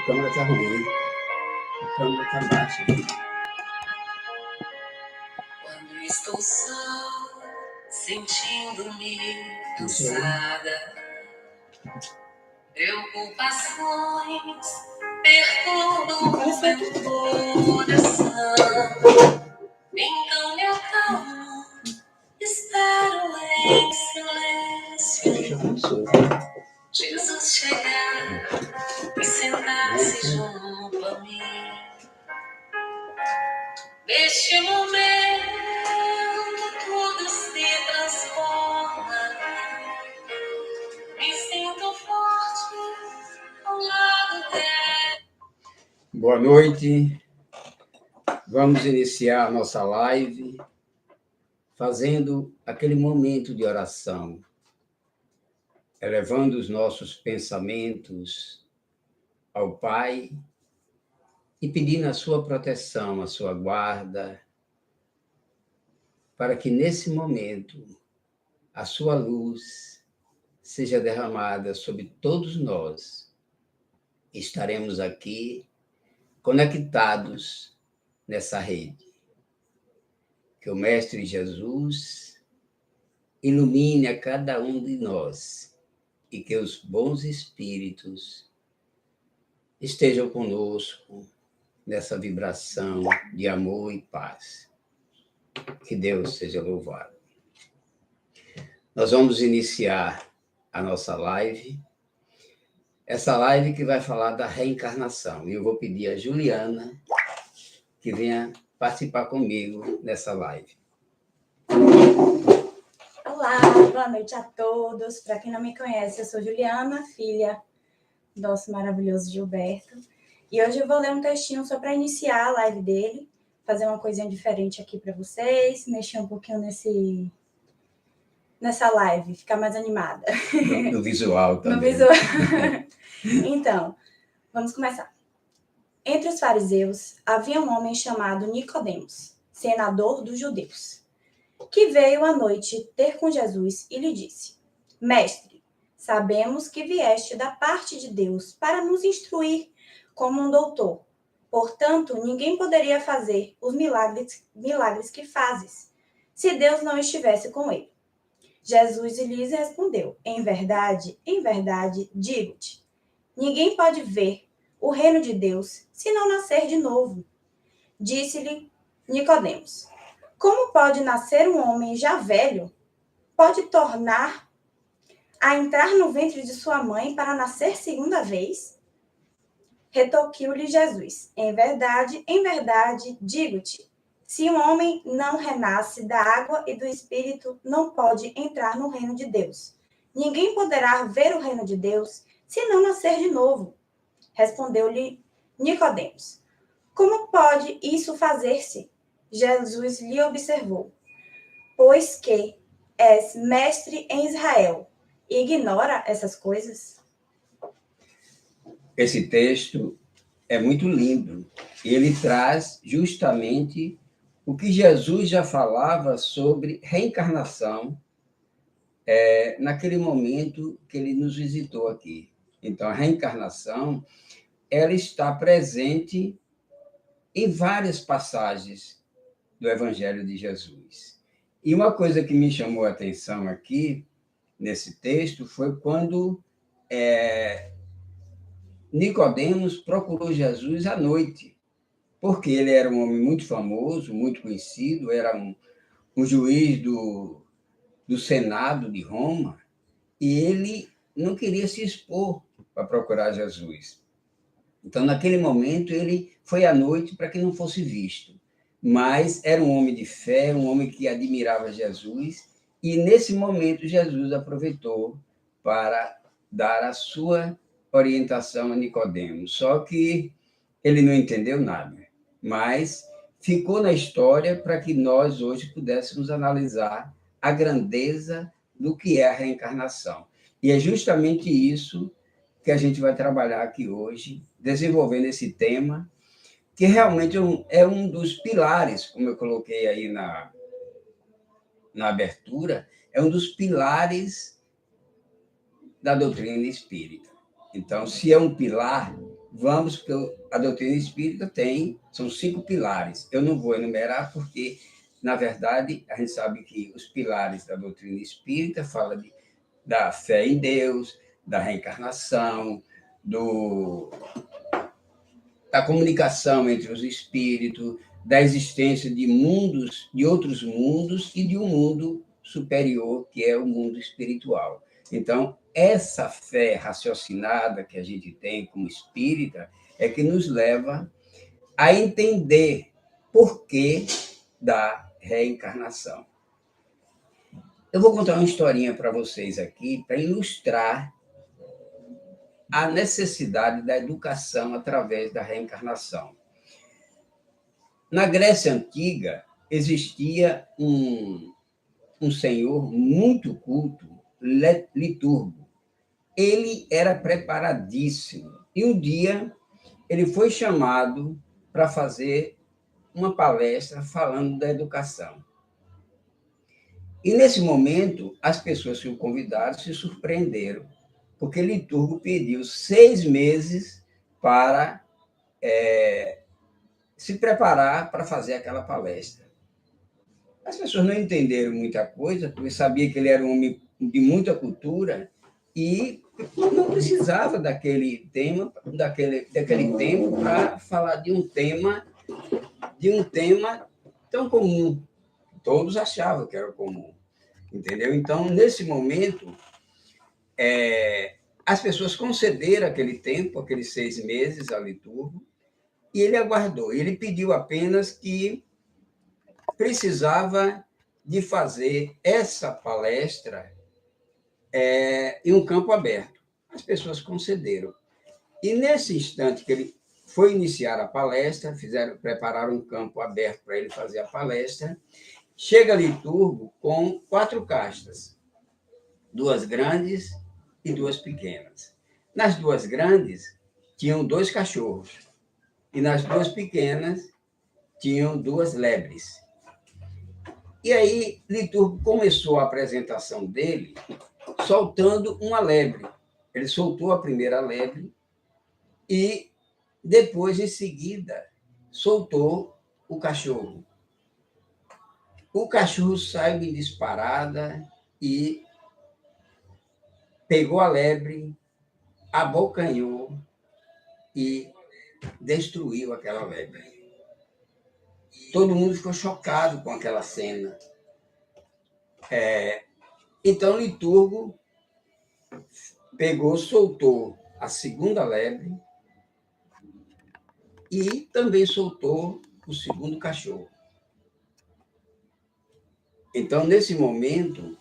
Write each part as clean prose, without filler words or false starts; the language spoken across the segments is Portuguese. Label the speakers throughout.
Speaker 1: câmera tá ruim. A câmera tá baixa.
Speaker 2: Quando estou só, sentindo-me cansada, preocupações perturbam meu coração. Então me acalmo, espero em silêncio Jesus chegar e sentar-se junto a mim. Neste momento tudo se transforma. Me sinto forte ao lado dele.
Speaker 1: Boa noite. Vamos iniciar a nossa live fazendo aquele momento de oração, elevando os nossos pensamentos ao Pai e pedindo a sua proteção, a sua guarda, para que nesse momento a sua luz seja derramada sobre todos nós. Estaremos aqui conectados nessa rede. Que o Mestre Jesus ilumine a cada um de nós e que os bons espíritos estejam conosco nessa vibração de amor e paz. Que Deus seja louvado. Nós vamos iniciar a nossa live, essa live que vai falar da reencarnação. E eu vou pedir a Juliana que venha participar comigo nessa live.
Speaker 3: Olá, boa noite a todos. Para quem não me conhece, eu sou Juliana, filha do nosso maravilhoso Gilberto. E hoje eu vou ler um textinho só para iniciar a live dele, fazer uma coisinha diferente aqui para vocês, mexer um pouquinho nessa live, ficar mais animada.
Speaker 1: No visual também.
Speaker 3: No visual. Então, vamos começar. Entre os fariseus havia um homem chamado Nicodemos, senador dos judeus, que veio à noite ter com Jesus e lhe disse: Mestre, sabemos que vieste da parte de Deus para nos instruir como um doutor. Portanto, ninguém poderia fazer os milagres que fazes, se Deus não estivesse com ele. Jesus lhes respondeu: em verdade, digo-te, ninguém pode ver o reino de Deus se não nascer de novo. Disse-lhe Nicodemos: como pode nascer um homem já velho? Pode tornar a entrar no ventre de sua mãe para nascer segunda vez? Retorquiu-lhe Jesus: em verdade, digo-te, se um homem não renasce da água e do Espírito, não pode entrar no reino de Deus. Ninguém poderá ver o reino de Deus se não nascer de novo. Respondeu-lhe Nicodemos: como pode isso fazer-se? Jesus lhe observou: pois que és mestre em Israel, e ignora essas coisas?
Speaker 1: Esse texto é muito lindo. Ele traz justamente o que Jesus já falava sobre reencarnação naquele momento que ele nos visitou aqui. Então, a reencarnação ela está presente em várias passagens do Evangelho de Jesus. E uma coisa que me chamou a atenção aqui, nesse texto, foi quando Nicodemos procurou Jesus à noite, porque ele era um homem muito famoso, muito conhecido, era um juiz do Senado de Roma, e ele não queria se expor para procurar Jesus. Então, naquele momento, ele foi à noite para que não fosse visto. Mas era um homem de fé, um homem que admirava Jesus, e nesse momento Jesus aproveitou para dar a sua orientação a Nicodemos. Só que ele não entendeu nada, mas ficou na história para que nós hoje pudéssemos analisar a grandeza do que é a reencarnação. E é justamente isso que a gente vai trabalhar aqui hoje, desenvolvendo esse tema, que realmente é um dos pilares, como eu coloquei aí na abertura, é um dos pilares da doutrina espírita. Então, se é um pilar, vamos, porque a doutrina espírita são 5 pilares. Eu não vou enumerar porque, na verdade, a gente sabe que os pilares da doutrina espírita falam da fé em Deus, da reencarnação, da comunicação entre os espíritos, da existência de mundos, de outros mundos e de um mundo superior, que é o mundo espiritual. Então, essa fé raciocinada que a gente tem como espírita é que nos leva a entender por que da reencarnação. Eu vou contar uma historinha para vocês aqui, para ilustrar a necessidade da educação através da reencarnação. Na Grécia Antiga, existia um senhor muito culto, liturgo. Ele era preparadíssimo. E um dia, ele foi chamado para fazer uma palestra falando da educação. E, nesse momento, as pessoas que o convidaram se surpreenderam, porque Liturgo pediu 6 meses para se preparar para fazer aquela palestra. As pessoas não entenderam muita coisa, porque sabia que ele era um homem de muita cultura e não precisava daquele tempo para falar de um tema tão comum. Todos achavam que era comum, entendeu? Então, nesse momento, as pessoas concederam aquele tempo, aqueles 6 meses a Liturgo, e ele aguardou. Ele pediu apenas que precisava de fazer essa palestra em um campo aberto. As pessoas concederam. E, nesse instante que ele foi iniciar a palestra, prepararam um campo aberto para ele fazer a palestra, chega Liturgo com 4 castas, 2 grandes e 2 pequenas. Nas 2 grandes, tinham 2 cachorros, e nas 2 pequenas, tinham 2 lebres. E aí, Liturgo começou a apresentação dele soltando uma lebre. Ele soltou a primeira lebre e, depois, em seguida, soltou o cachorro. O cachorro saiu em disparada e pegou a lebre, abocanhou e destruiu aquela lebre. Todo mundo ficou chocado com aquela cena. Então, Liturgo soltou a segunda lebre e também soltou o segundo cachorro. Então, nesse momento,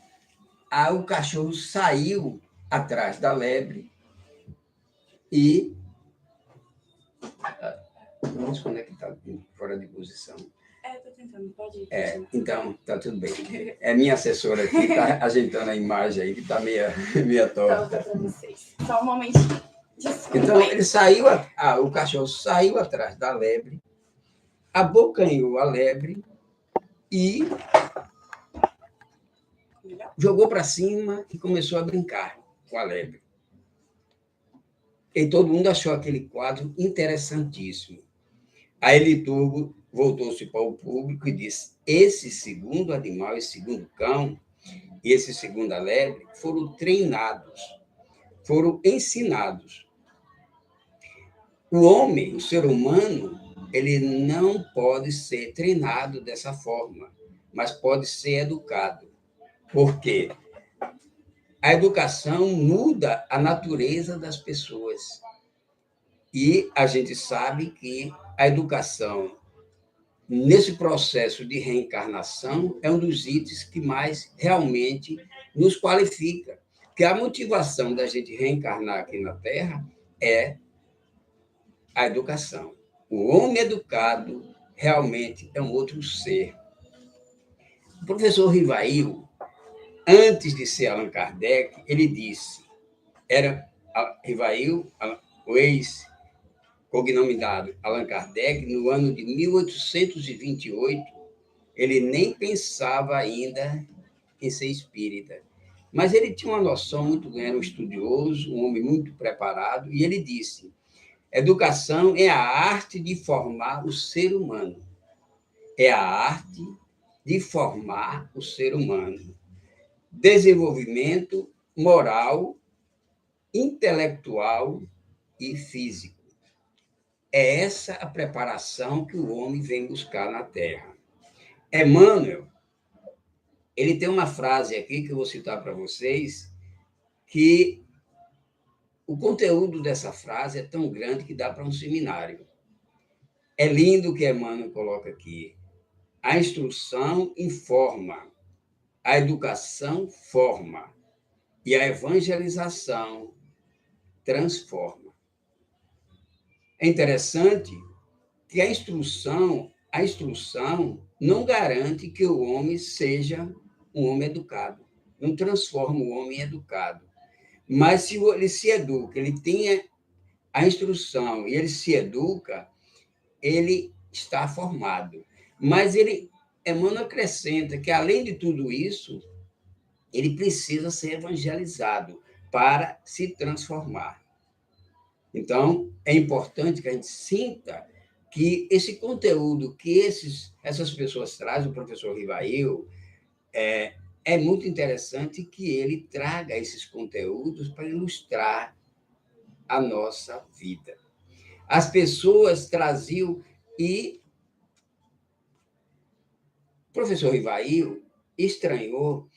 Speaker 1: o cachorro saiu atrás da lebre e... Vamos conectar fora de posição.
Speaker 3: Estou tentando, pode ir.
Speaker 1: Então, está tudo bem. É minha assessora aqui, está ajeitando a imagem aí, que está meia torta.
Speaker 3: Para vocês. Só um momentinho. Desculpa.
Speaker 1: Então, ele saiu, o cachorro saiu atrás da lebre, abocanhou a lebre e jogou para cima e começou a brincar com a lebre. E todo mundo achou aquele quadro interessantíssimo. Aí Liturgo voltou-se para o público e disse: esse segundo animal, esse segundo cão, e esse segunda lebre foram treinados, foram ensinados. O homem, o ser humano, ele não pode ser treinado dessa forma, mas pode ser educado. Por quê? A educação muda a natureza das pessoas. E a gente sabe que a educação, nesse processo de reencarnação, é um dos itens que mais realmente nos qualifica. Porque a motivação da gente reencarnar aqui na Terra é a educação. O homem educado realmente é um outro ser. O professor Rivail, antes de ser Allan Kardec, ele disse, era Rivail, o ex-cognominado Allan Kardec, no ano de 1828, ele nem pensava ainda em ser espírita. Mas ele tinha uma noção muito grande, era um estudioso, um homem muito preparado, e ele disse, Educação é a arte de formar o ser humano. É a arte de formar o ser humano. Desenvolvimento moral, intelectual e físico. É essa a preparação que o homem vem buscar na Terra. Emmanuel, ele tem uma frase aqui que eu vou citar para vocês, que o conteúdo dessa frase é tão grande que dá para um seminário. É lindo o que Emmanuel coloca aqui. A instrução informa, a educação forma e a evangelização transforma. É interessante que a instrução não garante que o homem seja um homem educado, não transforma o homem em educado. Mas se ele se educa, ele tem a instrução e ele se educa, ele está formado. Mas Emmanuel acrescenta que, além de tudo isso, ele precisa ser evangelizado para se transformar. Então, é importante que a gente sinta que esse conteúdo que essas pessoas trazem, o professor Rivail, é muito interessante que ele traga esses conteúdos para ilustrar a nossa vida. As pessoas traziam e o professor Rivail estranhou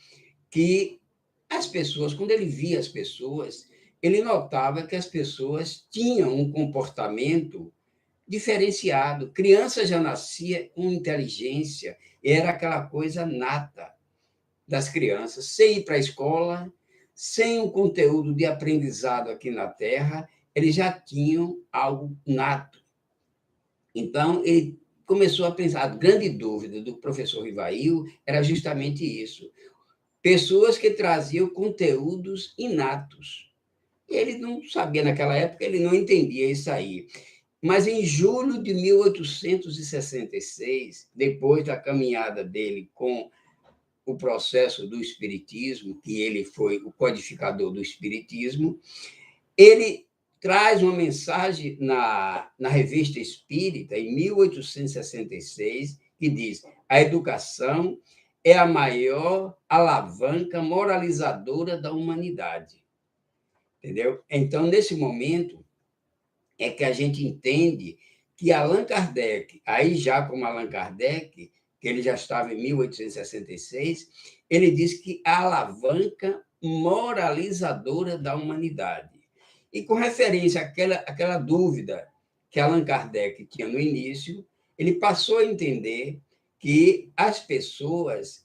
Speaker 1: que as pessoas, quando ele via as pessoas, ele notava que as pessoas tinham um comportamento diferenciado. Criança já nascia com inteligência, era aquela coisa nata das crianças, sem ir para a escola, sem um conteúdo de aprendizado aqui na Terra, eles já tinham algo nato. Então, ele começou a pensar, a grande dúvida do professor Rivail era justamente isso. Pessoas que traziam conteúdos inatos. Ele não sabia, naquela época, ele não entendia isso aí. Mas em julho de 1866, depois da caminhada dele com o processo do Espiritismo, que ele foi o codificador do Espiritismo, ele traz uma mensagem na Revista Espírita, em 1866, que diz: a educação é a maior alavanca moralizadora da humanidade. Entendeu? Então, nesse momento, é que a gente entende que Allan Kardec, aí já como Allan Kardec, que ele já estava em 1866, ele diz que a alavanca moralizadora da humanidade. E com referência àquela dúvida que Allan Kardec tinha no início, ele passou a entender que as pessoas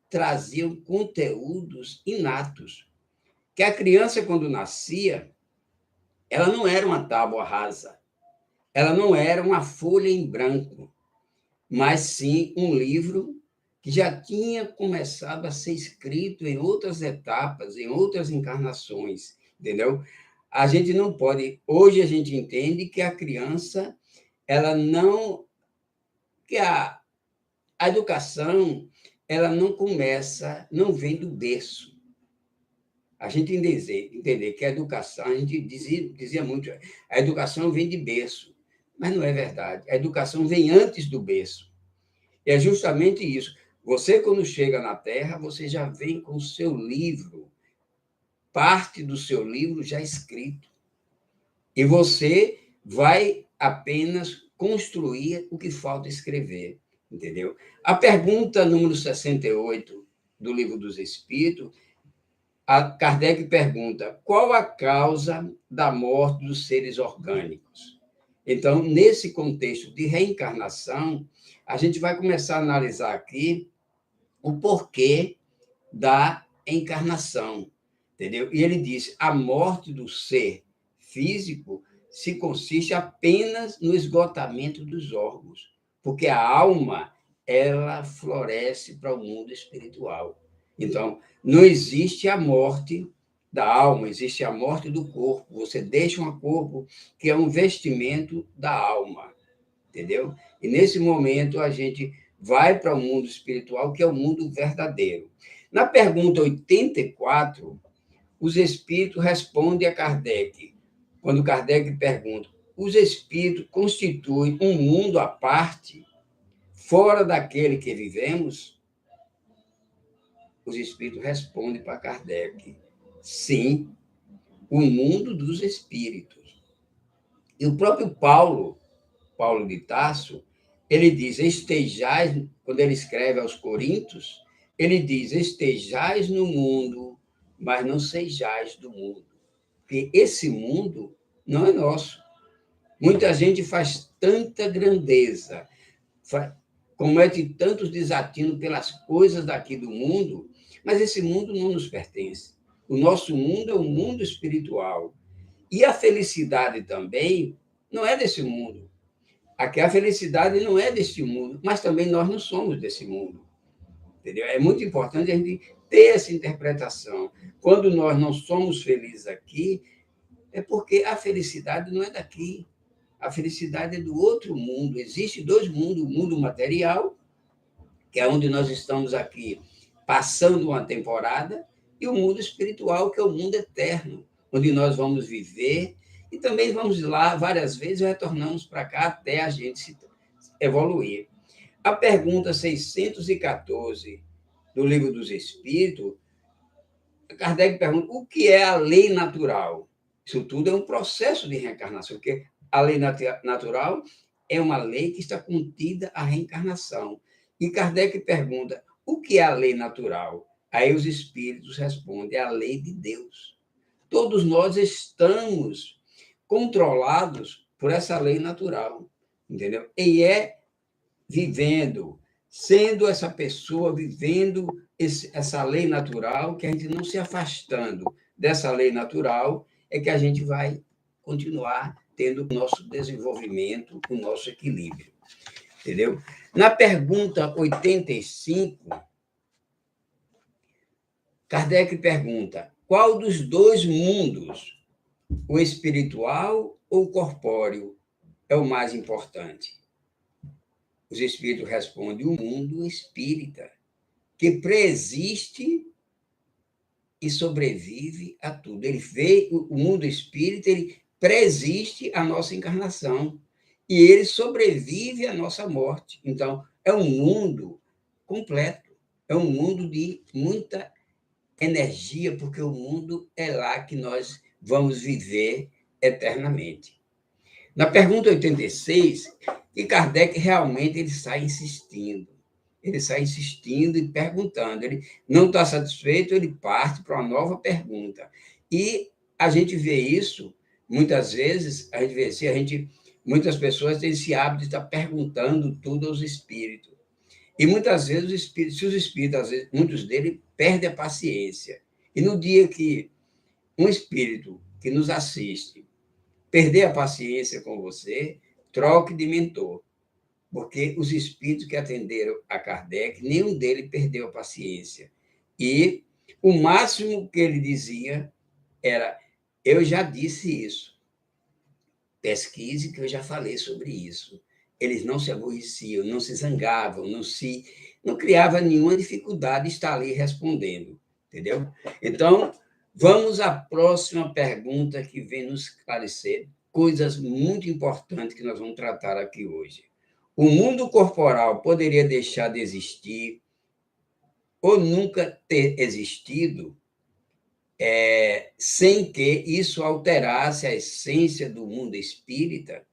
Speaker 1: traziam conteúdos inatos, que a criança, quando nascia, ela não era uma tábua rasa, ela não era uma folha em branco, mas sim um livro que já tinha começado a ser escrito em outras etapas, em outras encarnações, entendeu? A gente não pode... Hoje a gente entende que a criança, ela não... que a educação, ela não começa, não vem do berço. A gente entender que a educação, a gente dizia muito, a educação vem de berço, mas não é verdade. A educação vem antes do berço. E é justamente isso. Você, quando chega na Terra, você já vem com o seu livro, parte do seu livro já escrito. E você vai apenas construir o que falta escrever, entendeu? A pergunta número 68 do Livro dos Espíritos, a Kardec pergunta: qual a causa da morte dos seres orgânicos? Então, nesse contexto de reencarnação, a gente vai começar a analisar aqui o porquê da encarnação, entendeu? E ele diz: a morte do ser físico se consiste apenas no esgotamento dos órgãos, porque a alma, ela floresce para o mundo espiritual. Então, não existe a morte da alma, existe a morte do corpo. Você deixa um corpo que é um vestimento da alma, entendeu? E nesse momento a gente vai para o mundo espiritual, que é o mundo verdadeiro. Na pergunta 84, os espíritos respondem a Kardec, quando Kardec pergunta: os espíritos constituem um mundo à parte, fora daquele que vivemos? Os espíritos respondem para Kardec: sim, o mundo dos espíritos. E o próprio Paulo de Tarso, ele diz: estejais, quando ele escreve aos Coríntios, ele diz: estejais no mundo, mas não sejais do mundo. Porque esse mundo não é nosso. Muita gente faz tanta grandeza, comete tantos desatinos pelas coisas daqui do mundo, mas esse mundo não nos pertence. O nosso mundo é um mundo espiritual. E a felicidade também não é desse mundo. Aqui a felicidade não é deste mundo, mas também nós não somos desse mundo. Entendeu? É muito importante a gente ter essa interpretação. Quando nós não somos felizes aqui, é porque a felicidade não é daqui. A felicidade é do outro mundo. Existem dois mundos: o mundo material, que é onde nós estamos aqui passando uma temporada, e o mundo espiritual, que é o mundo eterno, onde nós vamos viver e também vamos lá várias vezes e retornamos para cá até a gente se evoluir. A pergunta 614 do Livro dos Espíritos, Kardec pergunta: o que é a lei natural? Isso tudo é um processo de reencarnação, porque a lei natural é uma lei que está contida à reencarnação. E Kardec pergunta: o que é a lei natural? Aí os espíritos respondem: é a lei de Deus. Todos nós estamos controlados por essa lei natural, entendeu? E é vivendo, sendo essa pessoa, vivendo essa lei natural, que a gente não se afastando dessa lei natural, é que a gente vai continuar tendo o nosso desenvolvimento, o nosso equilíbrio. Entendeu? Na pergunta 85, Kardec pergunta: qual dos dois mundos, o espiritual ou o corpóreo, é o mais importante? Os espíritos respondem: o mundo espírita, que preexiste e sobrevive a tudo. Ele veio, o mundo espírita, ele preexiste à nossa encarnação e ele sobrevive à nossa morte. Então, é um mundo completo, é um mundo de muita energia, porque o mundo é lá que nós vamos viver eternamente. Na pergunta 86, que Kardec realmente ele sai insistindo. Ele sai insistindo e perguntando. Ele não está satisfeito, ele parte para uma nova pergunta. E a gente vê isso, muitas vezes, a gente vê assim, muitas pessoas têm esse hábito de estar perguntando tudo aos espíritos. E muitas vezes, os espíritos, se os espíritos, às vezes, muitos deles, perdem a paciência. E no dia que um espírito que nos assiste perder a paciência com você, troque de mentor. Porque os espíritos que atenderam a Kardec, nenhum deles perdeu a paciência. E o máximo que ele dizia era: eu já disse isso, pesquise que eu já falei sobre isso. Eles não se aborreciam, não se zangavam, não criava nenhuma dificuldade de estar ali respondendo, entendeu? Então, vamos à próxima pergunta que vem nos esclarecer coisas muito importantes que nós vamos tratar aqui hoje. O mundo corporal poderia deixar de existir ou nunca ter existido sem que isso alterasse a essência do mundo espírita?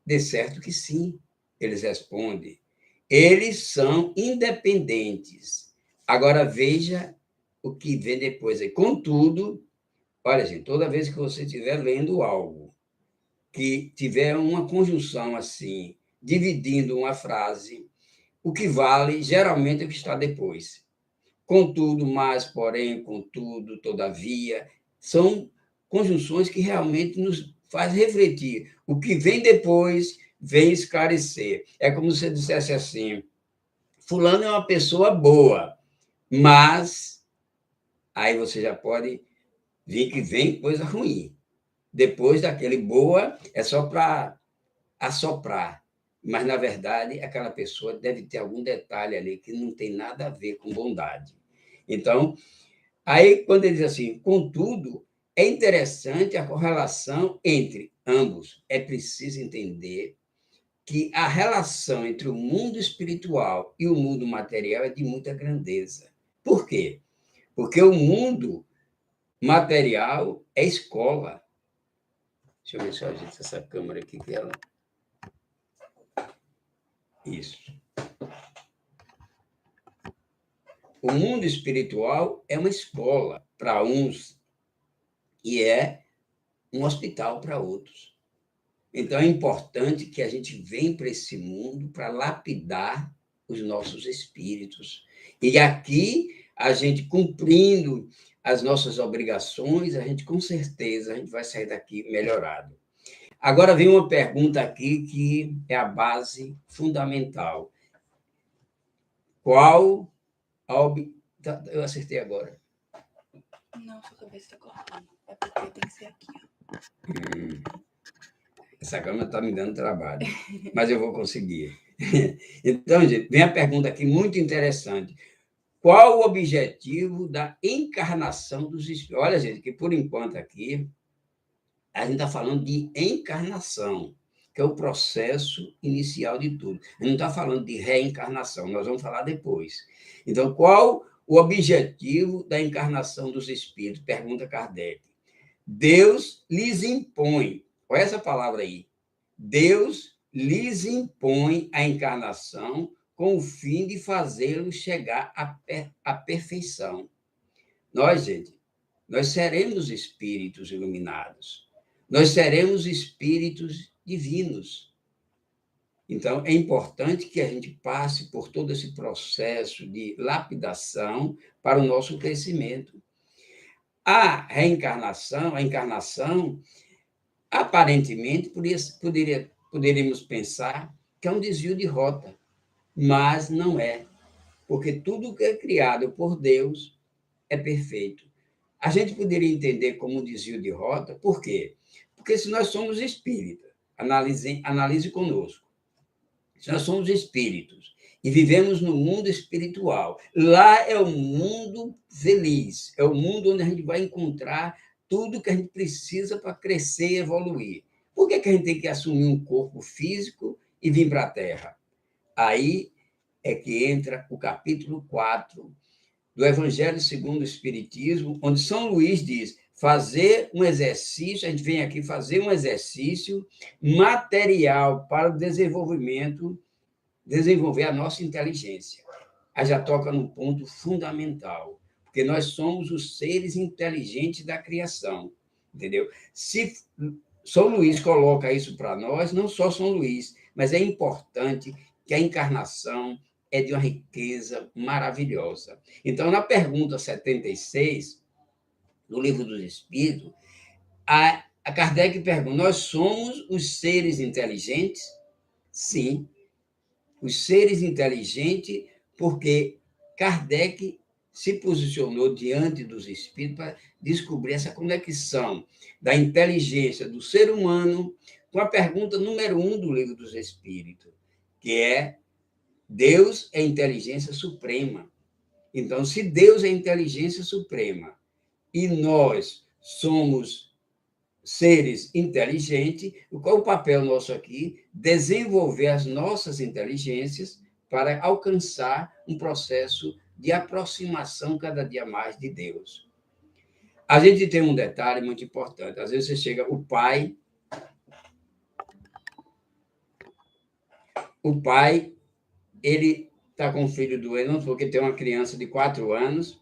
Speaker 1: De certo que sim, eles respondem. Eles são independentes. Agora, veja o que vem depois. Contudo, olha, gente, toda vez que você estiver lendo algo que tiver uma conjunção assim, dividindo uma frase, o que vale geralmente é o que está depois. Contudo, mas, porém, contudo, todavia, são conjunções que realmente nos faz refletir. O que vem depois vem esclarecer. É como se você dissesse assim: fulano é uma pessoa boa, mas aí você já pode ver que vem coisa ruim. Depois daquele boa, é só para assoprar. Mas, na verdade, aquela pessoa deve ter algum detalhe ali que não tem nada a ver com bondade. Então, aí, quando ele diz assim, contudo, é interessante a correlação entre ambos, é preciso entender que a relação entre o mundo espiritual e o mundo material é de muita grandeza. Por quê? Porque o mundo material é escola. Deixa eu ver se eu ajeito essa câmera aqui, que ela... Isso. O mundo espiritual é uma escola para uns e é um hospital para outros. Então, é importante que a gente venha para esse mundo para lapidar os nossos espíritos. E aqui, a gente cumprindo as nossas obrigações, a gente, com certeza, a gente vai sair daqui melhorado. Agora vem uma pergunta aqui que é a base fundamental. Qual eu acertei agora.
Speaker 3: Não, sua cabeça está cortando. É porque tem que ser aqui.
Speaker 1: Essa câmera está me dando trabalho, mas eu vou conseguir. Então, gente, vem a pergunta aqui muito interessante. Qual o objetivo da encarnação dos espíritos? Olha, gente, que por enquanto aqui, a gente está falando de encarnação, que é o processo inicial de tudo. A gente não está falando de reencarnação, nós vamos falar depois. Então, qual o objetivo da encarnação dos espíritos? Pergunta Kardec. Deus lhes impõe, olha essa palavra aí, Deus lhes impõe a encarnação com o fim de fazê-los chegar à perfeição. Nós, gente, nós seremos espíritos iluminados. Nós seremos espíritos divinos. Então, é importante que a gente passe por todo esse processo de lapidação para o nosso crescimento. A reencarnação, a encarnação, aparentemente, poderíamos pensar que é um desvio de rota, mas não é, porque tudo que é criado por Deus é perfeito. A gente poderia entender como um desvio de rota, por quê? Porque se nós somos espíritas, analise conosco, se nós somos espíritos e vivemos no mundo espiritual, lá é o mundo feliz, é o mundo onde a gente vai encontrar tudo que a gente precisa para crescer e evoluir. Por que a gente tem que assumir um corpo físico e vir para a Terra? Aí é que entra o capítulo 4 do Evangelho segundo o Espiritismo, onde São Luís diz: fazer um exercício, a gente vem aqui fazer um exercício material para o desenvolver a nossa inteligência. Aí já toca num ponto fundamental, porque nós somos os seres inteligentes da criação, entendeu? Se São Luís coloca isso para nós, não só São Luís, mas é importante que a encarnação é de uma riqueza maravilhosa. Então, na pergunta 76, do Livro dos Espíritos, a Kardec pergunta: nós somos os seres inteligentes? Sim, os seres inteligentes, porque Kardec se posicionou diante dos espíritos para descobrir essa conexão da inteligência do ser humano com a pergunta número 1 do Livro dos Espíritos, que é: Deus é inteligência suprema. Então, se Deus é inteligência suprema e nós somos seres inteligentes, qual é o papel nosso aqui? Desenvolver as nossas inteligências para alcançar um processo de aproximação cada dia mais de Deus. A gente tem um detalhe muito importante. Às vezes você chega, o pai, ele está com um filho doente, porque tem uma criança de 4 anos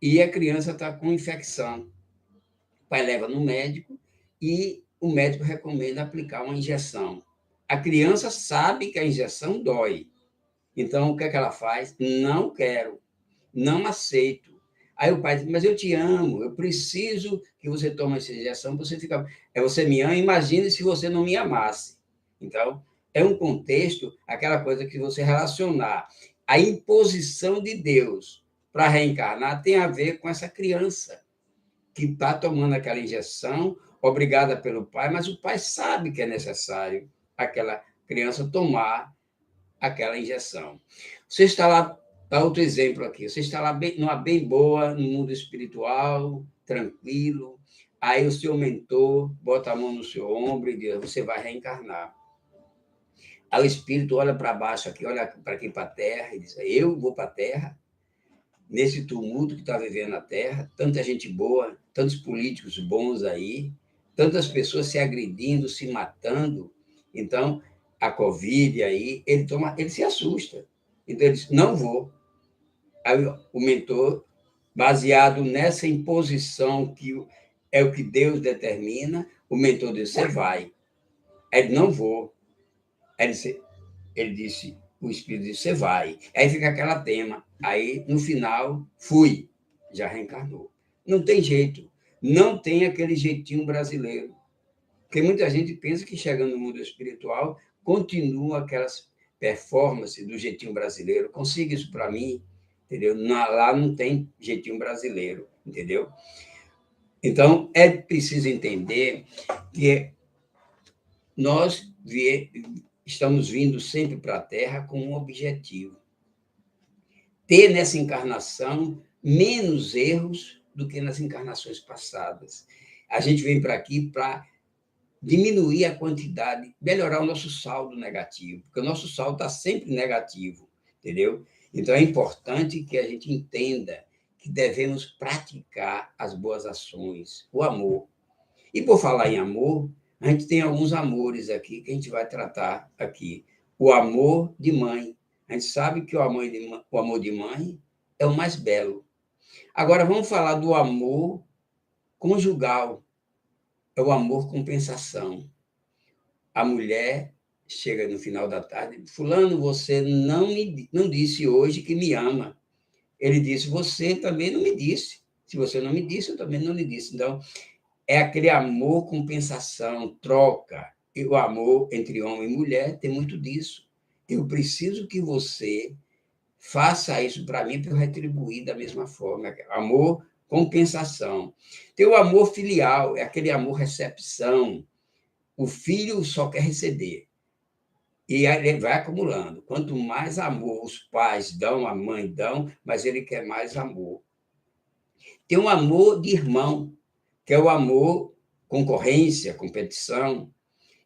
Speaker 1: e a criança está com infecção. O pai leva no médico e o médico recomenda aplicar uma injeção. A criança sabe que a injeção dói. Então, o que é que ela faz? Não quero, não aceito. Aí o pai diz: mas eu te amo, eu preciso que você tome essa injeção, você me ama, imagine se você não me amasse. Então, é um contexto, aquela coisa que você relacionar a imposição de Deus para reencarnar tem a ver com essa criança que está tomando aquela injeção, obrigada pelo pai, mas o pai sabe que é necessário aquela criança tomar aquela injeção. Você está lá, dá outro exemplo aqui, você está lá numa bem boa, no mundo espiritual, tranquilo, aí o seu mentor bota a mão no seu ombro e diz, você vai reencarnar. Aí o espírito olha para baixo aqui, olha para aqui para a Terra e diz, eu vou para a Terra, nesse tumulto que está vivendo na Terra, tanta gente boa, tantos políticos bons aí, tantas pessoas se agredindo, se matando. Então, a Covid aí, ele se assusta. Então, ele diz, não vou. Aí o mentor, baseado nessa imposição que é o que Deus determina, o mentor disse, você vai. Aí ele, não vou. Aí ele disse, o espírito disse, você vai. Aí fica aquela tema. Aí, no final, fui. Já reencarnou. Não tem jeito. Não tem aquele jeitinho brasileiro. Porque muita gente pensa que, chegando no mundo espiritual, continua aquelas performances do jeitinho brasileiro. Consiga isso para mim, entendeu? Lá não tem jeitinho brasileiro, entendeu? Então, é preciso entender que nós estamos vindo sempre para a Terra com um objetivo. Ter nessa encarnação menos erros do que nas encarnações passadas. A gente vem para aqui para diminuir a quantidade, melhorar o nosso saldo negativo, porque o nosso saldo está sempre negativo, entendeu? Então, é importante que a gente entenda que devemos praticar as boas ações, o amor. E, por falar em amor, a gente tem alguns amores aqui que a gente vai tratar aqui. O amor de mãe. A gente sabe que o amor de mãe é o mais belo. Agora, vamos falar do amor conjugal. É o amor compensação. A mulher chega no final da tarde, fulano, você não disse hoje que me ama. Ele disse, você também não me disse. Se você não me disse, eu também não lhe disse. Então, é aquele amor compensação, troca. E o amor entre homem e mulher tem muito disso. Eu preciso que você faça isso para mim para eu retribuir da mesma forma. Amor compensação. Tem o amor filial, é aquele amor recepção. O filho só quer receber. E aí ele vai acumulando. Quanto mais amor os pais dão, a mãe dão, mas ele quer mais amor. Tem um amor de irmão, que é o amor concorrência, competição.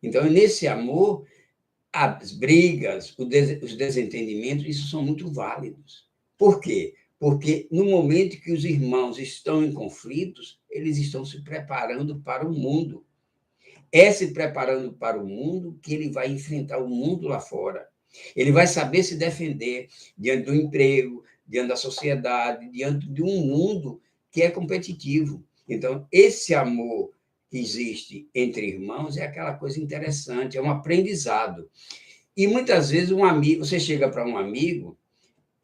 Speaker 1: Então, nesse amor, as brigas, os desentendimentos, isso são muito válidos. Por quê? Porque no momento que os irmãos estão em conflitos, eles estão se preparando para o mundo. É se preparando para o mundo que ele vai enfrentar o mundo lá fora. Ele vai saber se defender diante do emprego, diante da sociedade, diante de um mundo que é competitivo. Então, esse amor que existe entre irmãos é aquela coisa interessante, é um aprendizado. E muitas vezes você chega para um amigo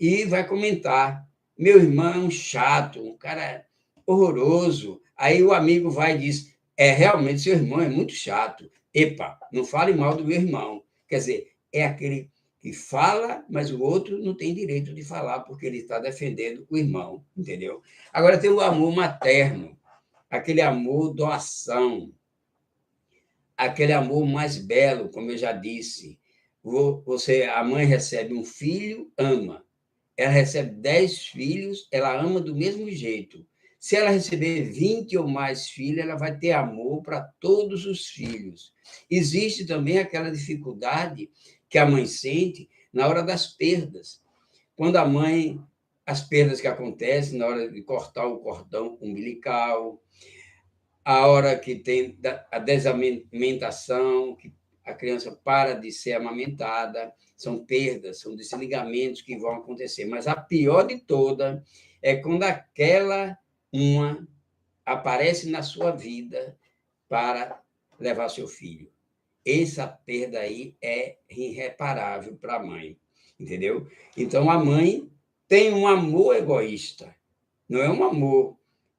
Speaker 1: e vai comentar, meu irmão é um chato, um cara horroroso. Aí o amigo vai e diz, realmente seu irmão é muito chato. Epa, não fale mal do meu irmão. Quer dizer, é aquele que fala, mas o outro não tem direito de falar, porque ele está defendendo o irmão, entendeu? Agora tem o amor materno, aquele amor doação, aquele amor mais belo, como eu já disse. A mãe recebe um filho, ama. Ela recebe 10 filhos, ela ama do mesmo jeito. Se ela receber 20 ou mais filhos, ela vai ter amor para todos os filhos. Existe também aquela dificuldade que a mãe sente na hora das perdas. Quando a mãe, as perdas que acontecem na hora de cortar o cordão umbilical, a hora que tem a desamamentação, que a criança para de ser amamentada, são perdas, são desligamentos que vão acontecer. Mas a pior de toda é quando aquela uma aparece na sua vida para levar seu filho. Essa perda aí é irreparável para a mãe, entendeu? Então, a mãe tem um amor egoísta, não é um amor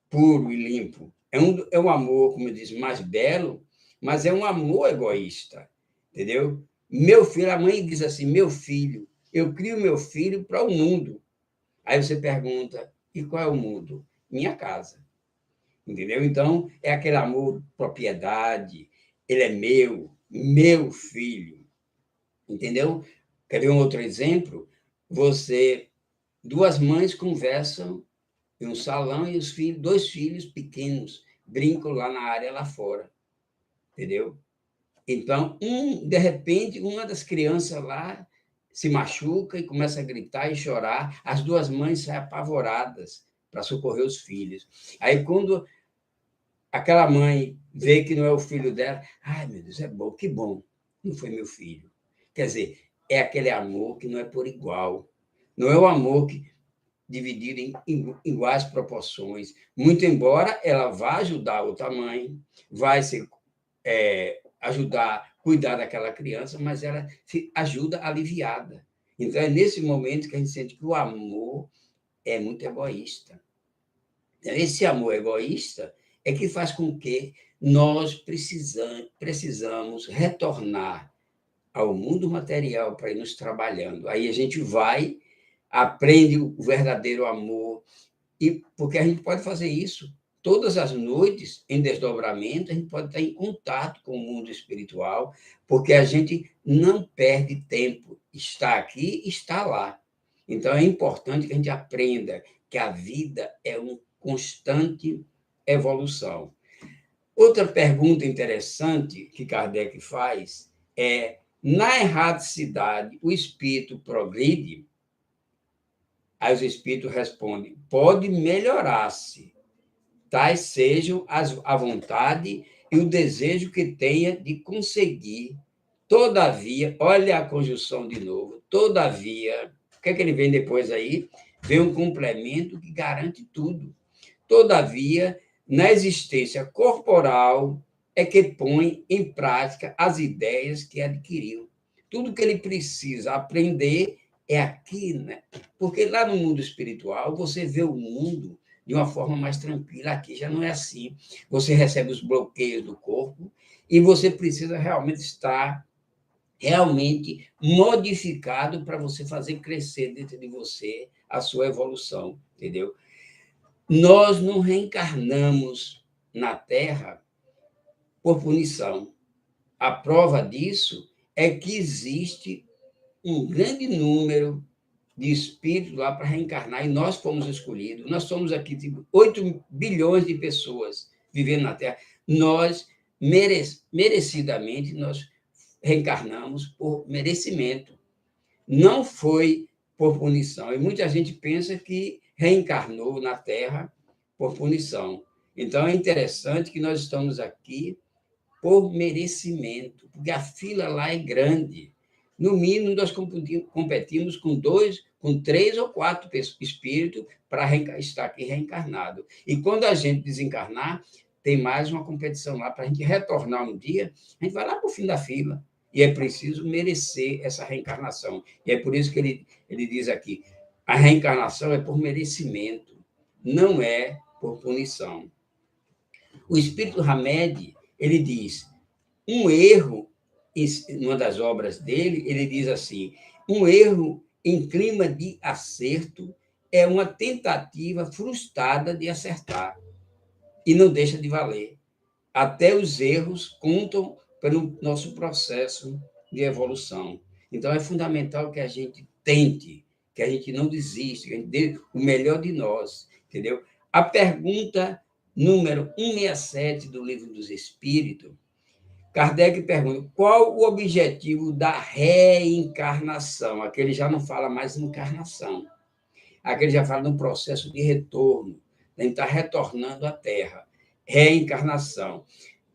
Speaker 1: puro e limpo. É um amor, como eu disse, mais belo, mas é um amor egoísta, entendeu? Meu filho, a mãe diz assim, meu filho, eu crio meu filho para o mundo. Aí você pergunta, e qual é o mundo? Minha casa, entendeu? Então, é aquele amor, propriedade, ele é meu filho, entendeu? Quer ver um outro exemplo? Duas mães conversam em um salão e dois filhos pequenos brincam lá na área lá fora, entendeu? Então, de repente, uma das crianças lá se machuca e começa a gritar e chorar. As duas mães saem apavoradas para socorrer os filhos. Aí, quando aquela mãe vê que não é o filho dela, ai, meu Deus, é bom, que bom, não foi meu filho. Quer dizer, é aquele amor que não é por igual. Não é o amor que dividido em iguais proporções. Muito embora ela vá ajudar outra mãe, vai se ajudar, cuidar daquela criança, mas ela se ajuda aliviada. Então, é nesse momento que a gente sente que o amor é muito egoísta. Esse amor egoísta é que faz com que nós precisamos retornar ao mundo material para irmos trabalhando. Aí a gente vai, aprende o verdadeiro amor, e porque a gente pode fazer isso todas as noites, em desdobramento, a gente pode estar em contato com o mundo espiritual, porque a gente não perde tempo. Está aqui, está lá. Então, é importante que a gente aprenda que a vida é uma constante evolução. Outra pergunta interessante que Kardec faz é: na erradicidade, o espírito progride? Aí os espíritos respondem: pode melhorar-se, tais sejam a vontade e o desejo que tenha de conseguir. Todavia, olha a conjunção de novo, todavia, o que é que ele vem depois aí? Vem um complemento que garante tudo. Todavia, na existência corporal é que põe em prática as ideias que adquiriu. Tudo que ele precisa aprender é aqui, né? Porque lá no mundo espiritual você vê o mundo de uma forma mais tranquila. Aqui já não é assim. Você recebe os bloqueios do corpo e você precisa realmente estar modificado para você fazer crescer dentro de você a sua evolução, entendeu? Nós não reencarnamos na Terra por punição. A prova disso é que existe um grande número de espíritos lá para reencarnar, e nós fomos escolhidos. Nós somos aqui 8 bilhões de pessoas vivendo na Terra. Nós, merecidamente, nós reencarnamos por merecimento. Não foi por punição. E muita gente pensa que reencarnou na Terra por punição. Então, é interessante que nós estamos aqui por merecimento, porque a fila lá é grande. No mínimo, nós competimos com 3 ou 4 espíritos para estar aqui reencarnado. E quando a gente desencarnar, tem mais uma competição lá para a gente retornar um dia, a gente vai lá para o fim da fila. E é preciso merecer essa reencarnação. E é por isso que ele diz aqui, a reencarnação é por merecimento, não é por punição. O espírito Hamed, ele diz, um erro, em uma das obras dele, ele diz assim, um erro em clima de acerto é uma tentativa frustrada de acertar e não deixa de valer. Até os erros contam pelo nosso processo de evolução. Então, é fundamental que a gente tente, que a gente não desista, que a gente dê o melhor de nós, entendeu? A pergunta número 167 do Livro dos Espíritos, Kardec pergunta, qual o objetivo da reencarnação? Aqui ele já não fala mais em encarnação. Aqui ele já fala num processo de retorno, a gente está retornando à Terra. Reencarnação.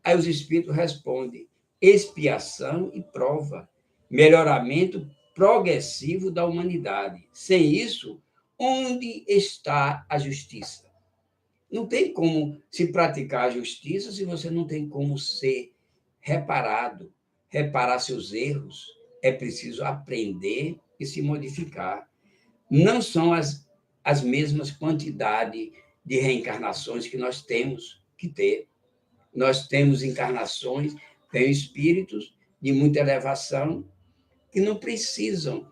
Speaker 1: Aí os espíritos respondem, expiação e prova, melhoramento progressivo da humanidade. Sem isso, onde está a justiça? Não tem como se praticar a justiça se você não tem como ser reparado, reparar seus erros. É preciso aprender e se modificar. Não são as mesmas quantidades de reencarnações que nós temos que ter. Nós temos encarnações, tem espíritos de muita elevação que não precisam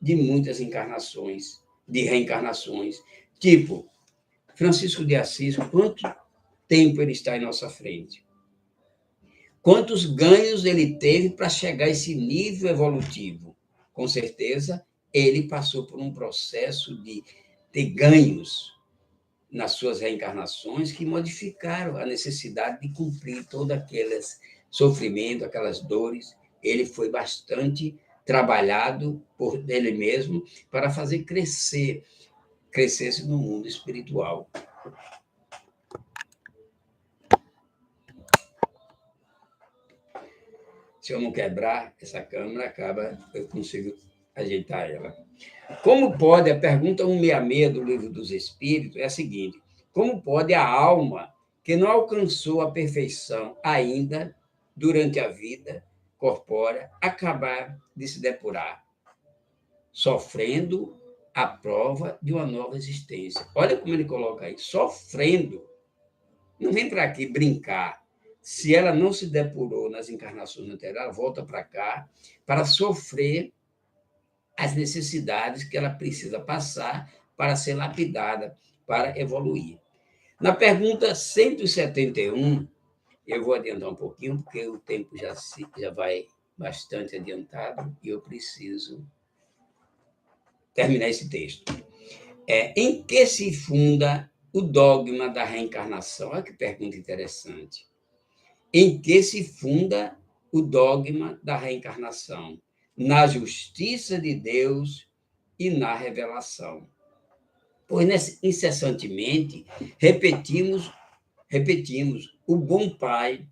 Speaker 1: de muitas encarnações, de reencarnações. Tipo, Francisco de Assis, quanto tempo ele está em nossa frente? Quantos ganhos ele teve para chegar a esse nível evolutivo? Com certeza, ele passou por um processo de ganhos, nas suas reencarnações que modificaram a necessidade de cumprir todos aqueles sofrimentos, aquelas dores. Ele foi bastante trabalhado por ele mesmo para fazer crescesse no mundo espiritual. Se eu não quebrar essa câmera, eu consigo ajeitar ela. Como pode, a pergunta 166 do Livro dos Espíritos é a seguinte: como pode a alma que não alcançou a perfeição ainda durante a vida corpórea acabar de se depurar, sofrendo a prova de uma nova existência? Olha como ele coloca aí, sofrendo. Não vem para aqui brincar. Se ela não se depurou nas encarnações anteriores, ela volta para cá para sofrer as necessidades que ela precisa passar para ser lapidada, para evoluir. Na pergunta 171, eu vou adiantar um pouquinho, porque o tempo já vai bastante adiantado e eu preciso terminar esse texto. Em que se funda o dogma da reencarnação? Olha que pergunta interessante. Em que se funda o dogma da reencarnação? Na justiça de Deus e na revelação. Pois incessantemente repetimos, o bom Pai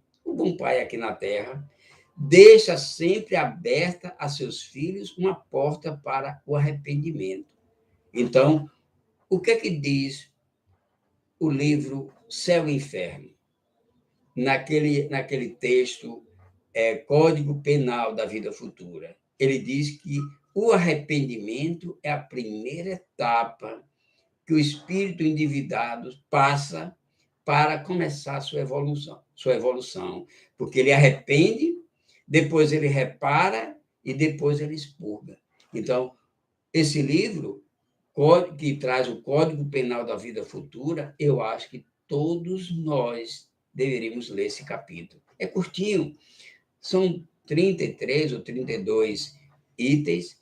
Speaker 1: aqui na Terra, deixa sempre aberta a seus filhos uma porta para o arrependimento. Então, o que é que diz o livro Céu e Inferno? Naquele texto, Código Penal da Vida Futura, ele diz que o arrependimento é a primeira etapa que o espírito endividado passa para começar a sua evolução, porque ele arrepende, depois ele repara e depois ele expurga. Então, esse livro, que traz o Código Penal da Vida Futura, eu acho que todos nós deveríamos ler esse capítulo. É curtinho, são 33 ou 32 itens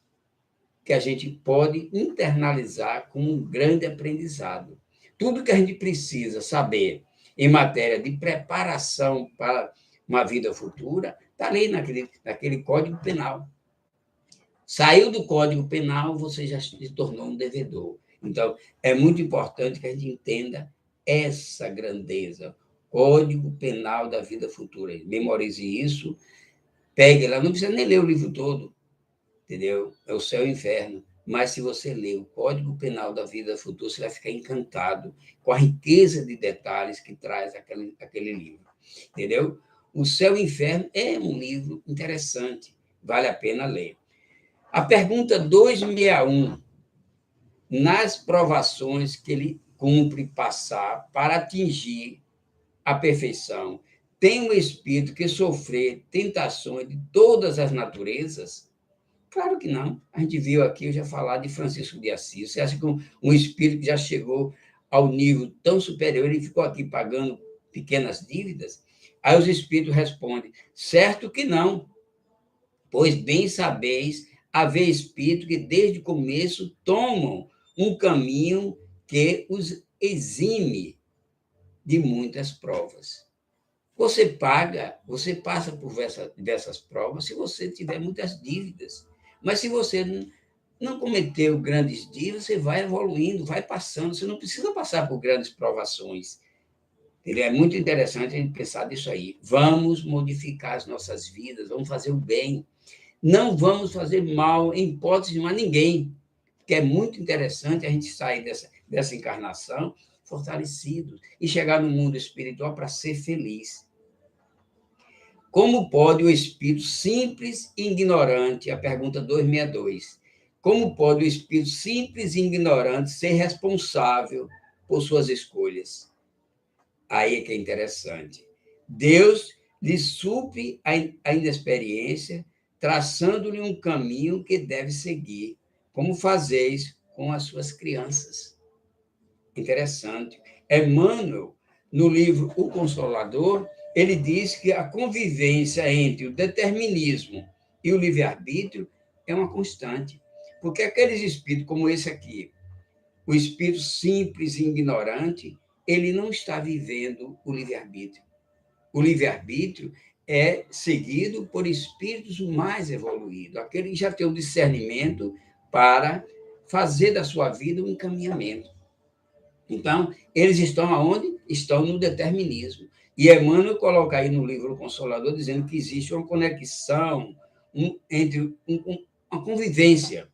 Speaker 1: que a gente pode internalizar como um grande aprendizado. Tudo que a gente precisa saber em matéria de preparação para uma vida futura está ali naquele Código Penal. Saiu do Código Penal, você já se tornou um devedor. Então, é muito importante que a gente entenda essa grandeza, Código Penal da Vida Futura. Memorize isso, pegue lá, não precisa nem ler o livro todo, entendeu? É o Céu e o Inferno. Mas se você ler o Código Penal da Vida Futura, você vai ficar encantado com a riqueza de detalhes que traz aquele livro, entendeu? O Céu e o Inferno é um livro interessante, vale a pena ler. A pergunta 261, nas provações que ele cumpre passar para atingir a perfeição, tem um espírito que sofrer tentações de todas as naturezas? Claro que não. A gente viu aqui, eu já falar de Francisco de Assis. Você acha que um espírito que já chegou ao nível tão superior, ele ficou aqui pagando pequenas dívidas? Aí os espíritos respondem, certo que não, pois bem sabeis haver espíritos que desde o começo tomam um caminho que os exime de muitas provas. Você passa por diversas provas se você tiver muitas dívidas. Mas se você não cometeu grandes dívidas, você vai evoluindo, vai passando. Você não precisa passar por grandes provações. É muito interessante a gente pensar nisso aí. Vamos modificar as nossas vidas, vamos fazer o bem. Não vamos fazer mal, em hipótese de ninguém. Porque é muito interessante a gente sair dessa encarnação fortalecidos e chegar no mundo espiritual para ser feliz. Como pode o espírito simples e ignorante, a pergunta 262, como pode o espírito simples e ignorante ser responsável por suas escolhas? Aí é que é interessante. Deus lhe supre a inexperiência, traçando-lhe um caminho que deve seguir, como fazeis com as suas crianças. Interessante. Emmanuel, no livro O Consolador, ele diz que a convivência entre o determinismo e o livre-arbítrio é uma constante. Porque aqueles espíritos como esse aqui, o espírito simples e ignorante, ele não está vivendo o livre-arbítrio. O livre-arbítrio é seguido por espíritos mais evoluídos, aquele que já tem o discernimento para fazer da sua vida um encaminhamento. Então, eles estão aonde? Estão no determinismo. E Emmanuel coloca aí no livro O Consolador, dizendo que existe uma conexão, uma convivência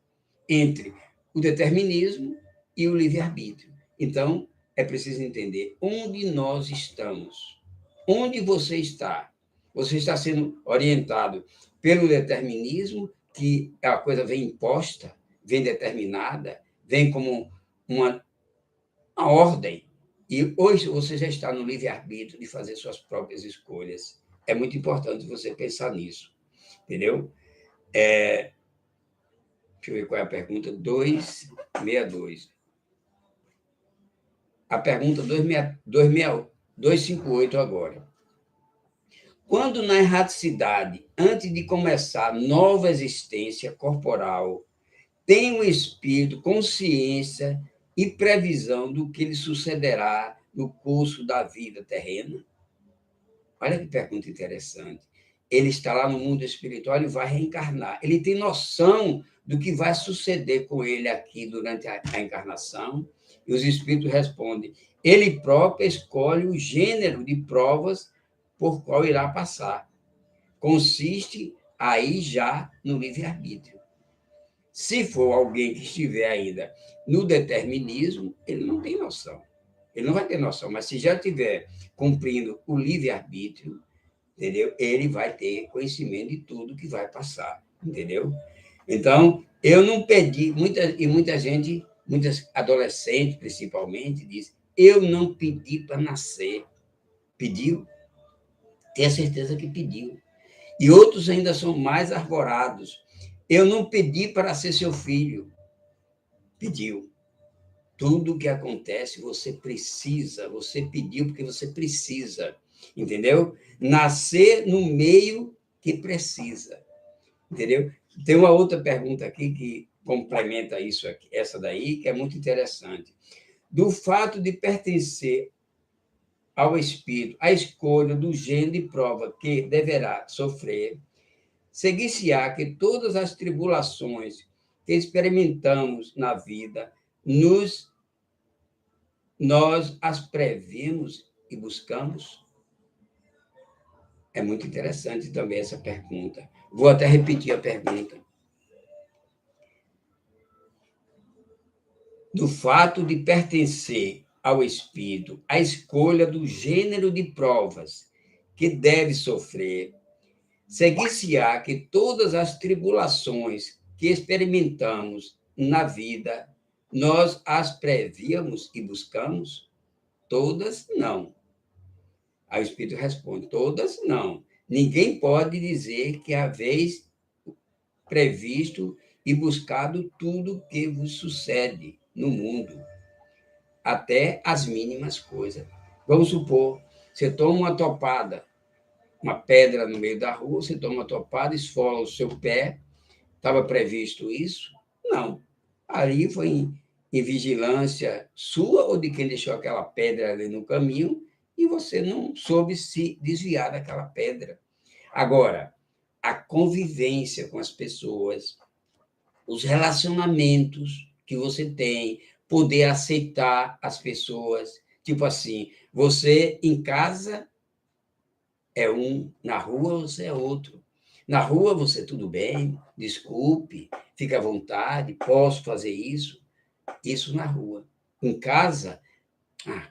Speaker 1: entre o determinismo e o livre-arbítrio. Então, é preciso entender onde nós estamos. Onde você está? Você está sendo orientado pelo determinismo, que a coisa vem imposta, vem determinada, vem como uma ordem. E hoje você já está no livre-arbítrio de fazer suas próprias escolhas. É muito importante você pensar nisso. Entendeu? Deixa eu ver qual é a pergunta. 262. A pergunta 258 agora. Quando na erraticidade, antes de começar nova existência corporal, tem o espírito consciência e previsão do que lhe sucederá no curso da vida terrena? Olha que pergunta interessante. Ele está lá no mundo espiritual e vai reencarnar. Ele tem noção do que vai suceder com ele aqui durante a encarnação? E os espíritos respondem: ele próprio escolhe o gênero de provas por qual irá passar. Consiste aí já no livre-arbítrio. Se for alguém que estiver ainda no determinismo, ele não tem noção. Ele não vai ter noção, mas se já estiver cumprindo o livre-arbítrio, entendeu? Ele vai ter conhecimento de tudo que vai passar, entendeu? Então, eu não pedi, muita gente, muitas adolescentes principalmente, diz: eu não pedi para nascer. Pediu? Tenha certeza que pediu. E outros ainda são mais arvorados. Eu não pedi para ser seu filho. Pediu. Tudo o que acontece, você precisa, você pediu porque você precisa, entendeu? Nascer no meio que precisa, entendeu? Tem uma outra pergunta aqui que complementa isso aqui, essa daí, que é muito interessante. Do fato de pertencer ao espírito, a escolha do gênero de prova que deverá sofrer, seguir-se-á que todas as tribulações que experimentamos na vida nós as previmos e buscamos? É muito interessante também essa pergunta. Vou até repetir a pergunta. Do fato de pertencer ao espírito, a escolha do gênero de provas que deve sofrer, seguir-se-á que todas as tribulações que experimentamos na vida, nós as prevíamos e buscamos? Todas, não. Aí o Espírito responde: todas, não. Ninguém pode dizer que haveis previsto e buscado tudo que vos sucede no mundo, até as mínimas coisas. Vamos supor, você toma uma topada, uma pedra no meio da rua, você toma uma topada, esfola o seu pé. Estava previsto isso? Não. Ali foi em vigilância sua ou de quem deixou aquela pedra ali no caminho e você não soube se desviar daquela pedra. Agora, a convivência com as pessoas, os relacionamentos que você tem, poder aceitar as pessoas. Tipo assim, você em casa é um, na rua você é outro. Na rua você, tudo bem, desculpe, fica à vontade, posso fazer isso. Isso na rua. Em casa,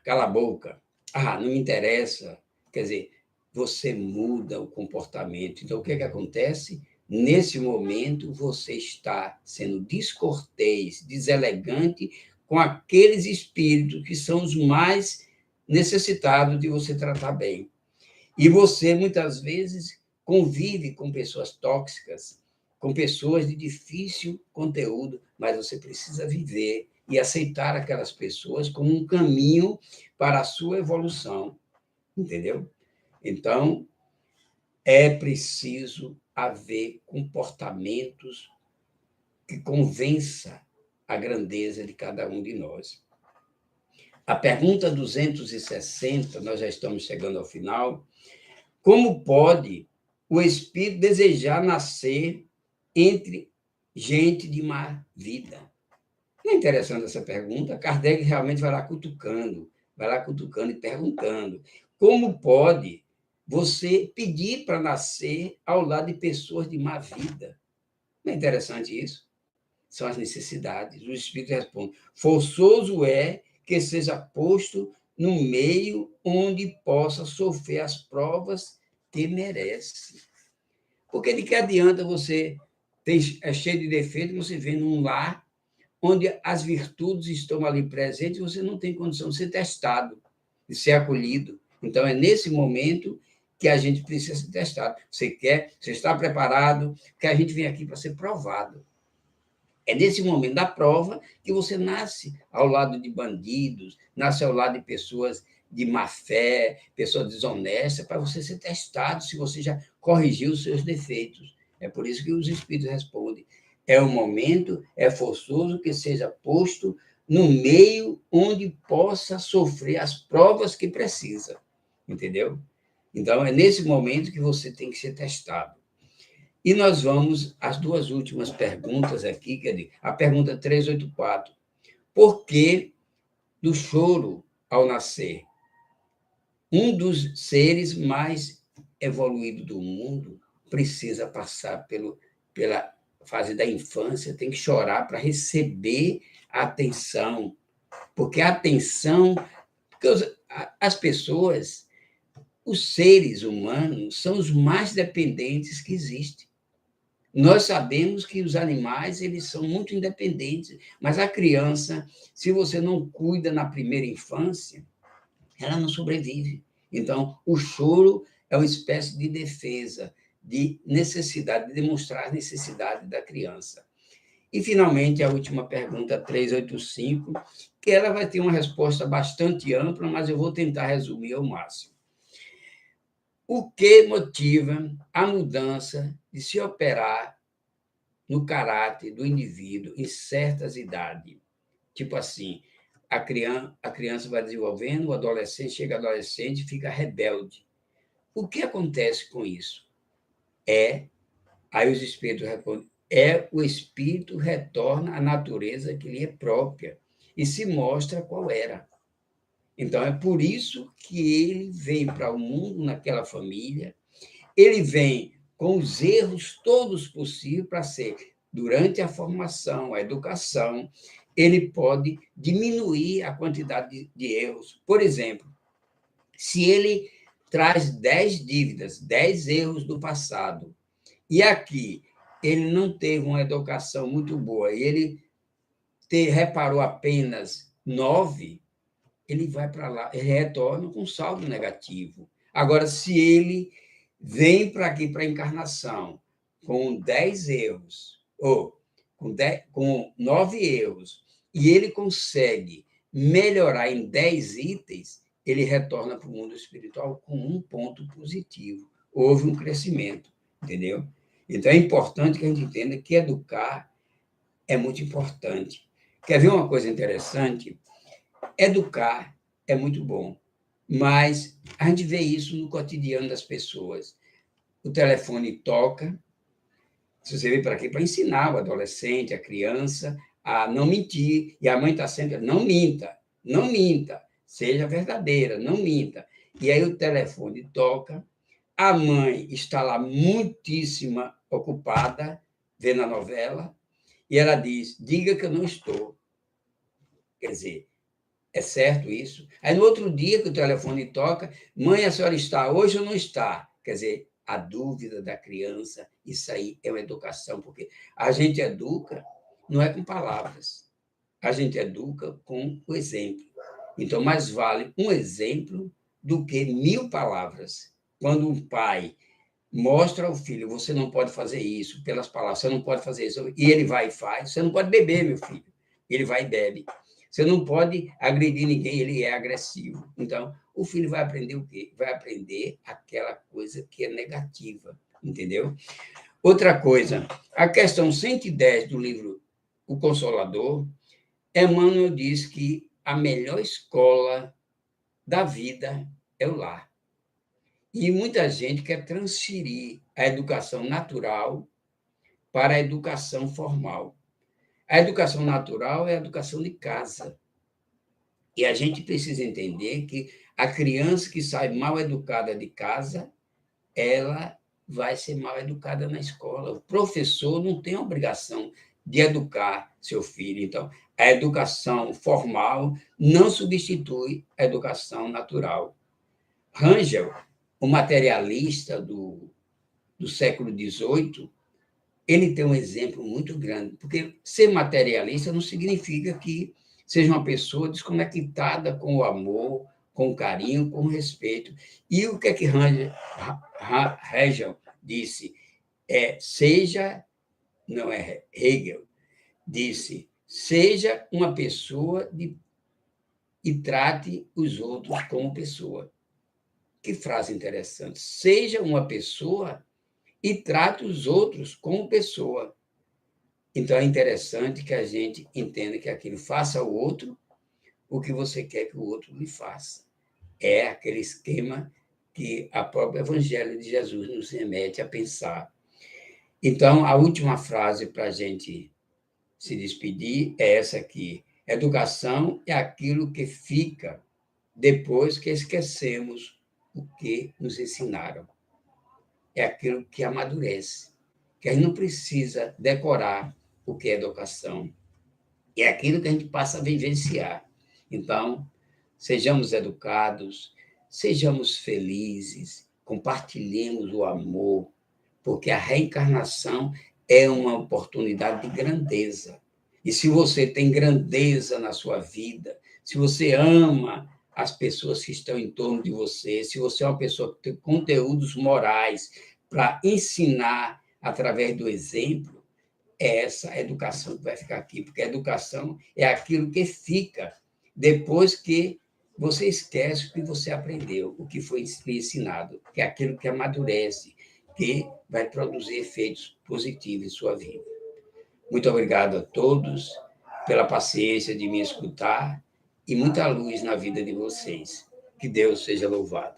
Speaker 1: cala a boca, não me interessa. Quer dizer, você muda o comportamento. Então, o que acontece? Nesse momento, você está sendo descortês, deselegante com aqueles espíritos que são os mais necessitados de você tratar bem. E você, muitas vezes, convive com pessoas tóxicas, com pessoas de difícil conteúdo, mas você precisa viver e aceitar aquelas pessoas como um caminho para a sua evolução, entendeu? Então, é preciso haver comportamentos que convença a grandeza de cada um de nós. A pergunta 260, nós já estamos chegando ao final. Como pode o espírito desejar nascer entre gente de má vida? Não é interessante essa pergunta? Kardec realmente vai lá cutucando e perguntando. Como pode você pedir para nascer ao lado de pessoas de má vida? Não é interessante isso? São as necessidades. O Espírito responde: forçoso é que seja posto no meio onde possa sofrer as provas que merece. Porque de que adianta você é cheio de defeitos, você vem num lar onde as virtudes estão ali presentes, você não tem condição de ser testado, de ser acolhido. Então, é nesse momento que a gente precisa ser testado. Você está preparado, que a gente vem aqui para ser provado. É nesse momento da prova que você nasce ao lado de bandidos, nasce ao lado de pessoas de má fé, pessoas desonestas, para você ser testado se você já corrigiu os seus defeitos. É por isso que os Espíritos respondem: é um momento, é forçoso que seja posto no meio onde possa sofrer as provas que precisa. Entendeu? Então, é nesse momento que você tem que ser testado. E nós vamos às duas últimas perguntas aqui, quer dizer, a pergunta 384. Por que do choro ao nascer? Um dos seres mais evoluídos do mundo precisa passar pela fase da infância, tem que chorar para receber a atenção. Porque a atenção... Porque as pessoas, os seres humanos, são os mais dependentes que existem. Nós sabemos que os animais eles são muito independentes, mas a criança, se você não cuida na primeira infância, ela não sobrevive. Então, o choro é uma espécie de defesa, de necessidade, de demonstrar a necessidade da criança. E, finalmente, a última pergunta, 385, que ela vai ter uma resposta bastante ampla, mas eu vou tentar resumir ao máximo. O que motiva a mudança de se operar no caráter do indivíduo em certas idades? Tipo assim, a criança vai desenvolvendo, o adolescente chega adolescente e fica rebelde. O que acontece com isso? Aí os espíritos respondem, o espírito retorna à natureza que lhe é própria e se mostra qual era. Então, é por isso que ele vem para o mundo naquela família, ele vem com os erros todos possíveis para ser, durante a formação, a educação, ele pode diminuir a quantidade de erros. Por exemplo, se ele traz 10 dívidas, 10 erros do passado, e aqui ele não teve uma educação muito boa, e ele reparou apenas 9, ele vai para lá, ele retorna com saldo negativo. Agora, se ele vem para aqui, para a encarnação, com 10 erros, ou com 9 erros, e ele consegue melhorar em 10 itens, ele retorna para o mundo espiritual com um ponto positivo. Houve um crescimento, entendeu? Então, é importante que a gente entenda que educar é muito importante. Quer ver uma coisa interessante? Educar é muito bom, mas a gente vê isso no cotidiano das pessoas. O telefone toca, se você veio para quê? Para ensinar o adolescente, a criança, a não mentir, e a mãe está sempre, não minta, seja verdadeira, não minta. E aí o telefone toca, a mãe está lá muitíssima ocupada, vendo a novela, e ela diz, diga que eu não estou. Quer dizer, é certo isso? Aí, no outro dia que o telefone toca, mãe, a senhora está hoje ou não está? Quer dizer, a dúvida da criança, isso aí é uma educação, porque a gente educa não é com palavras, a gente educa com o exemplo. Então, mais vale um exemplo do que 1000 palavras. Quando um pai mostra ao filho, você não pode fazer isso, pelas palavras, você não pode fazer isso, e ele vai e faz, você não pode beber, meu filho, ele vai e bebe. Você não pode agredir ninguém, ele é agressivo. Então, o filho vai aprender o quê? Vai aprender aquela coisa que é negativa, entendeu? Outra coisa, a questão 110 do livro o Consolador, Emmanuel diz que a melhor escola da vida é o lar. E muita gente quer transferir a educação natural para a educação formal. A educação natural é a educação de casa. E a gente precisa entender que a criança que sai mal educada de casa, ela vai ser mal educada na escola. O professor não tem a obrigação de educar seu filho. Então, a educação formal não substitui a educação natural. Rangel, o materialista do século XVIII, ele tem um exemplo muito grande, porque ser materialista não significa que seja uma pessoa desconectada com o amor, com o carinho, com o respeito. E o que é que Hegel disse? Não é Hegel, disse, seja uma pessoa e trate os outros como pessoa. Que frase interessante. Seja uma pessoa e trate os outros como pessoa. Então, é interessante que a gente entenda que aquilo faça ao outro o que você quer que o outro lhe faça. É aquele esquema que a própria Evangelho de Jesus nos remete a pensar. Então, a última frase para a gente se despedir é essa aqui. Educação é aquilo que fica depois que esquecemos o que nos ensinaram. É aquilo que amadurece, que a gente não precisa decorar o que é educação. É aquilo que a gente passa a vivenciar. Então, sejamos educados, sejamos felizes, compartilhemos o amor, porque a reencarnação é uma oportunidade de grandeza. E se você tem grandeza na sua vida, se você ama as pessoas que estão em torno de você, se você é uma pessoa que tem conteúdos morais para ensinar através do exemplo, é essa educação que vai ficar aqui, porque a educação é aquilo que fica depois que você esquece o que você aprendeu, o que foi lhe ensinado, que é aquilo que amadurece, que vai produzir efeitos positivos em sua vida. Muito obrigado a todos pela paciência de me escutar e muita luz na vida de vocês. Que Deus seja louvado.